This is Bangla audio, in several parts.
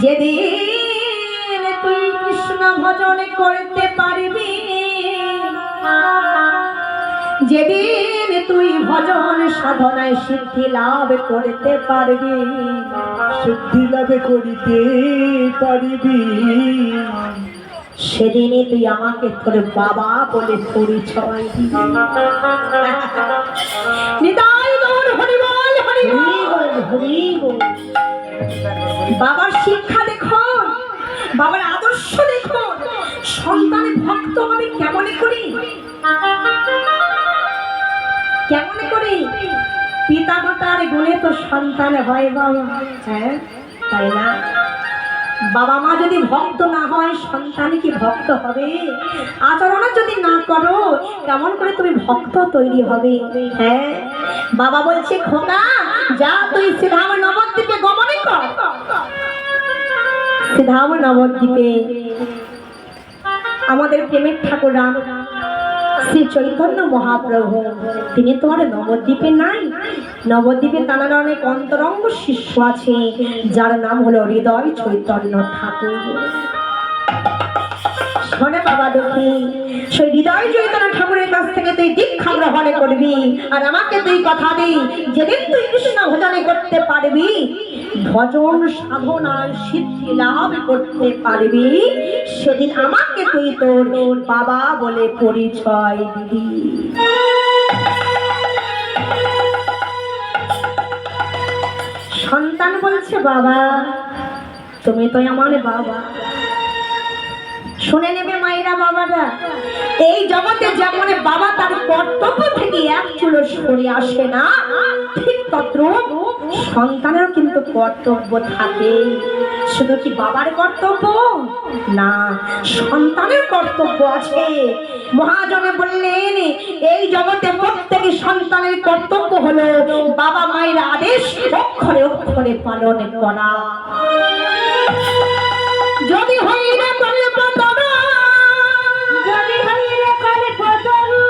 যেদিন তুই কৃষ্ণ ভজন করতে পারবি, যেদিন তুই ভজন সাধনায় সিদ্ধি লাভ করতে পারবি, সিদ্ধি লাভ করিতে পারিবি, সেদিনই তুই আমাকে তোর বাবা বলে পরিচয় দিবি। নিতাই গৌর হরি বল, হরি বল, হরি বল। বাবার শিক্ষা দেখুন, বাবার আদর্শ দেখুন। সন্তানের ভক্ত হবে কেমন করি, কেমন করি? পিতা মাতার গুণে তো সন্তান হয় বাবা, হ্যাঁ তাই না? বাবা মা যদি ভক্ত না হয় সন্তান কি ভক্ত হবে? আচরণ যদি না করো কেমন করে তুমি ভক্ত তৈরি হবে? হ্যাঁ, বাবা বলছে খোকা যা তুই শ্রীধাম নবদ্বীপে গমন কর। শ্রীধাম নবদ্বীপে আমাদের প্রেমের ঠাকুর শ্রী চৈতন্য মহাপ্রভু তিনি তো আর নবদ্বীপে নাই। নবদ্বীপে তাঁর অনেক অন্তরঙ্গ শিষ্য আছে, যার নাম হলো হৃদয় চৈতন্য ঠাকুর। শোনে বাবা দুঃখী, সেই হৃদয় চৈতন্য ঠাকুরের কাছ থেকে তুই দীক্ষা গ্রহণ করবি, আর আমাকে তুই কথা দিই যেদিন তুই কৃষ্ণ ভজনে করতে পারবি, ভজন সাধনায় সিদ্ধি লাভ করতে পারবি, সেদিন আমাকে তুই তোর বাবা বলে পরিচয় দিবি। সন্তান বলছে বাবা তুমি তো আমার বাবা। শুনে নেবে মায়েরা বাবারা, এই জগতে যেমন বাবা তার কর্তব্য থেকে এক চুলো সরে আসে না, ঠিক তদ্রূপ সন্তানেরও কিন্তু কর্তব্য থাকে। শুধু কি বাবার কর্তব্য না, সন্তানের কর্তব্য আছে। মহাজনে বললেন এই জগতে প্রত্যেক সন্তানের কর্তব্য হলো বাবা মায়ের আদেশ অক্ষরে অক্ষরে পালন করা। যদি হয় না কল্প তরু, যদি হয় না কল্প তরু,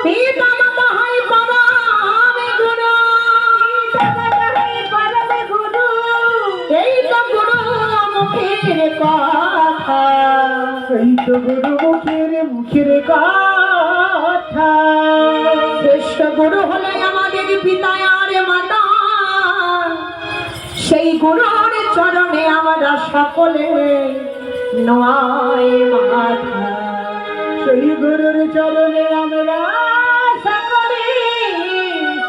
পিতা মাতা হয় পরম গুরু, পিতা মাতা হয় পরম গুরু, এই তো গুরু মুখের কথা, এই তো গুরু মুখের কথা। শ্রেষ্ঠ গুরু হলে আমাদের পিতা আর মাতা, সেই গুরুর চরণে আমরা সকলে নয় মাথা, সেই গুরুর চরণে আমরা সকলে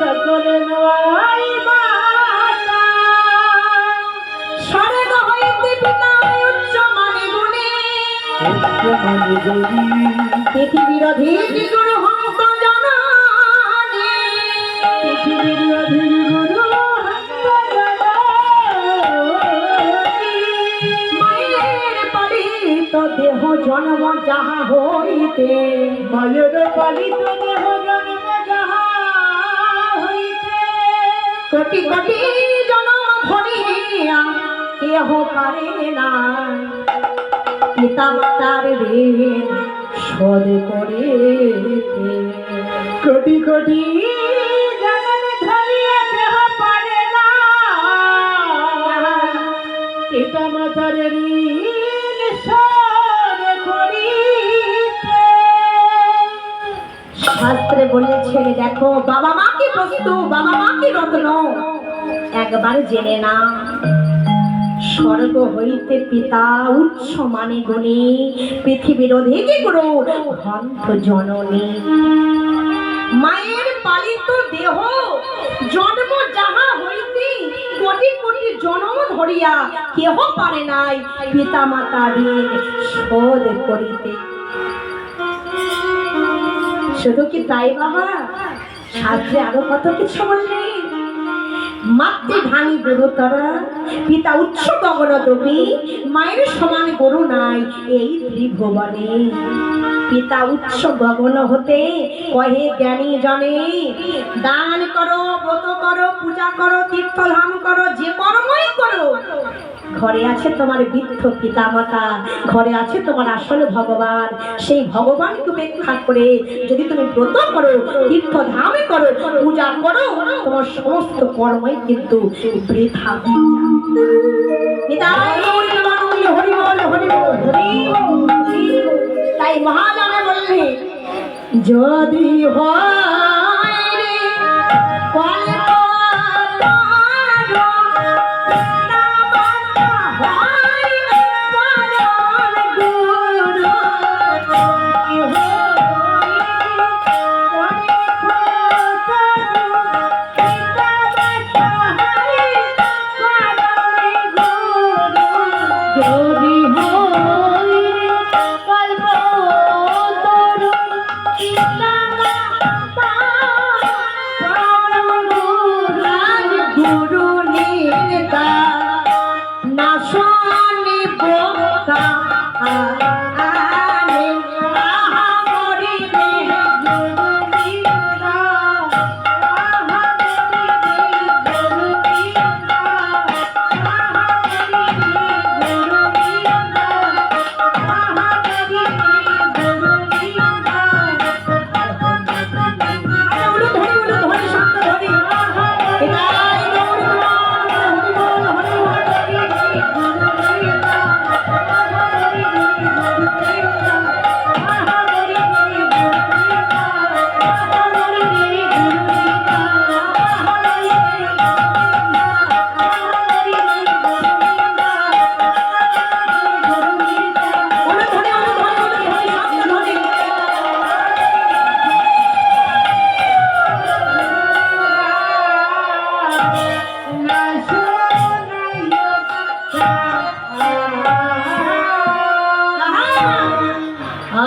সকলে নয় মাতা। স্বর্গ হইতে পিতা উচ্চ মানে গুণে, পৃথিবীর অধিক গুরু হন্ত জননী, পৃথিবীর অধিক গুরু হন্ত জননী। মায়ের পালিত দেহ জন্ম যাহা হইতে, মায়ের পালিত দেহ জন্ম যাহা হইতে, কোটি কোটি জন্ম ধরিয়া কেহ পারে না, পিতা মাতার ঋণ শোধ করিতে। কোটি কোটি জন্ম ধরিয়া কেহ পারে না, পিতা মাতার ঋণ শোধ করিতে। শাস্ত্রে বলেছে দেখো বাবা মা কি বস্তু, বাবা মা কি রত্ন, একবার জেনে না। স্বর্গ হইতে পিতা উচ্চ মানে গুণী, পৃথিবীর অধিক গুরু হন্ত জননী। মায়ের পালিত দেহ জন্ম যাহা হইতে কোটি কোটি জন্ম ধরিয়া কেহ পারে নাই পিতা মাতা ঋণ শোধ করিতে। শুধু কি তাই বাবা, শাস্ত্রে আরো কত কিছু বললেন। মাতৃভানি গুরুতরা, পিতা উচ্চ গগনদপি, মায়ের সমান গুরু নাই এই ত্রিভুবনে। পিতা উচ্চ গগন হতে কহে জ্ঞানী জনে, দান করো, ব্রত করো, পূজা করো, তীর্থধাম করো, যে কর্মই করো ঘরে আছে তোমার বৃদ্ধ পিতামাতা, ঘরে আছে তোমার আসল ভগবান। সেই ভগবানকে উপেক্ষা করে যদি তুমি ব্রত করো, তীর্থ ধামে করো, পূজা করো, তোমার সমস্ত কর্মই কিন্তু বৃথা হয়ে যায়। নিতাই গৌর নিত্যানন্দ, হরি বল, হরি বল, হরি বল, হরি বল। তাই মহাজনে বললে, যদি হয় রে কল্প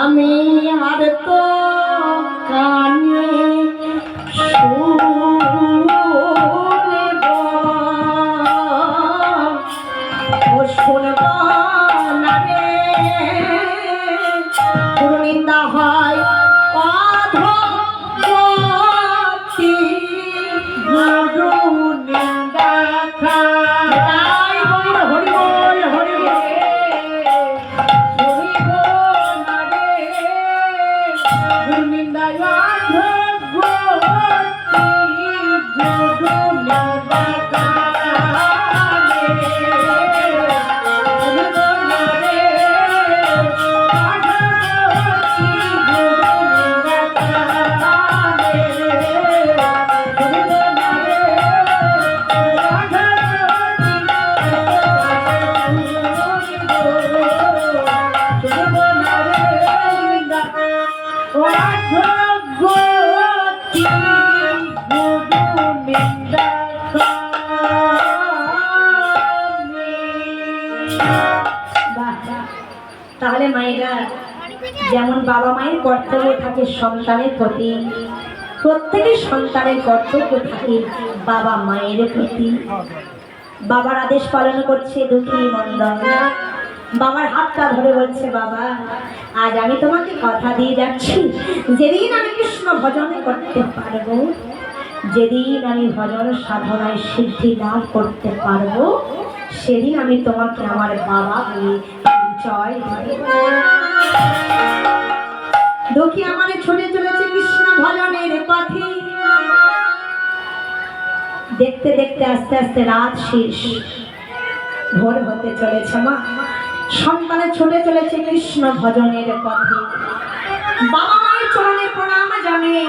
আমি আর তো কানে শুনব না রে, গুরু নিন্দা হয় অধগতি, গুরু নিন্দা খাই। হরি বল, হরি বল, তাহলে মায়েরা, যেমন বাবা মায়ের কর্তব্য থাকে সন্তানের প্রতি, প্রত্যেকের সন্তানের কর্তব্য থাকে বাবা মায়ের প্রতি। বাবার আদেশ পালন করছে দুঃখী মন্ডল, বাবার হাতটা ধরে বলছে, বাবা আজ আমি তোমাকে কথা দিয়ে যাচ্ছি, যেদিন আমি কৃষ্ণ ভজন করতে পারবো, যেদিন আমি ভজন সাধনায় সিদ্ধি লাভ করতে পারবো, সেদিন আমি তোমাকে আমার বাবা বলে জয় দেব। দুঃখী আমারে ছুটে চলেছে কৃষ্ণ ভজনের পথে। দেখতে দেখতে আস্তে আস্তে রাত শেষ, ভোর হতে চলেছে। মা সন্তানে ছুটে চলেছে কৃষ্ণ ভজনের পথে। বাবা মায়ের চরণে প্রণাম জানিয়ে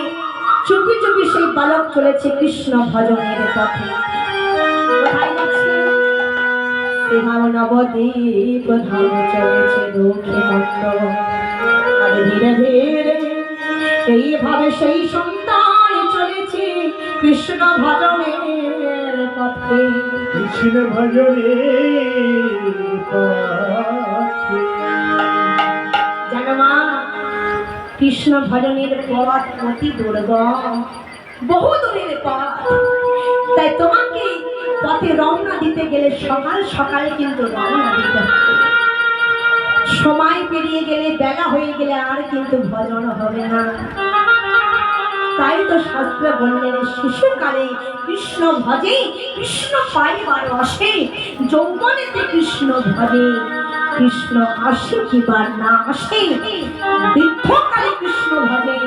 চুপি চুপি সেই বালক চলেছে কৃষ্ণ ভজনের পথে। নবদ্বীপ ধামে চলেছে দুঃখী মন্ডল। আর ধীরে ধীরে এইভাবে সেই সন্তান চলেছে কৃষ্ণ ভজনের পথে, কৃষ্ণ ভজনের পথে। জানো মা, কৃষ্ণ ভজনের পথ অতি দুর্গম, বহু দূরের পথ। তাই তোমাকে পথে রওনা দিতে গেলে সকাল সকালে কিন্তু রওনা দিতে হবে। সময় পেরিয়ে গেলে, বেলা হয়ে গেলে আর কিন্তু ভজন হবে না। তাই তো শাস্ত্রে বললেন শিশুকালে কৃষ্ণ ভজে কৃষ্ণ পাইবার রসে, যৌবনেতে কৃষ্ণ ভজে কৃষ্ণ আসে কিবার না আসে, বৃদ্ধকালে কৃষ্ণ ভজে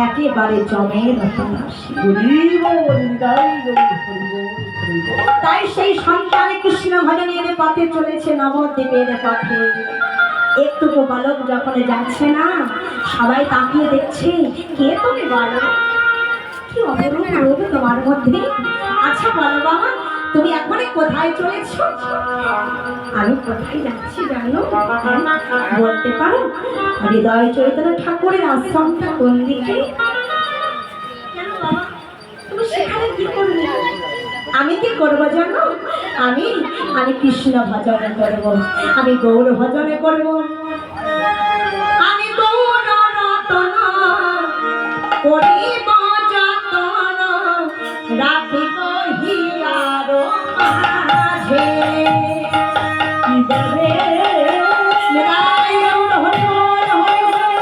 একেবারে জমের মতন আসে। তাই সেই সন্তানে কৃষ্ণ ভজনের পথে চলেছে নবদ্বীপের পথে। একটুকু বালক যখন যাচ্ছে না, সবাই তাকিয়ে দেখছে, কে তুমি বলো, কি অপরূপ রূপ তোমার মধ্যে। আচ্ছা বলো বাবা, তুমি এখনই কোথায় চলেছ? আমি কোথায় যাচ্ছি জানো? বলতে পারো? হৃদয় চৈতন্য ঠাকুরের আশ্রমটা কোন দিকে? কেন বাবা, তুমি সেখানে কি করবে? আমি কি করবো জানো? আমি আমি কৃষ্ণ ভজনে করব, আমি গৌর ভজনে করব। আমি গৌর রতন করিব যতন, রাখিব হিয়ার মাঝে। নিতাই গৌর হরি বল, হরি বল।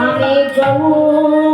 আমি গৌর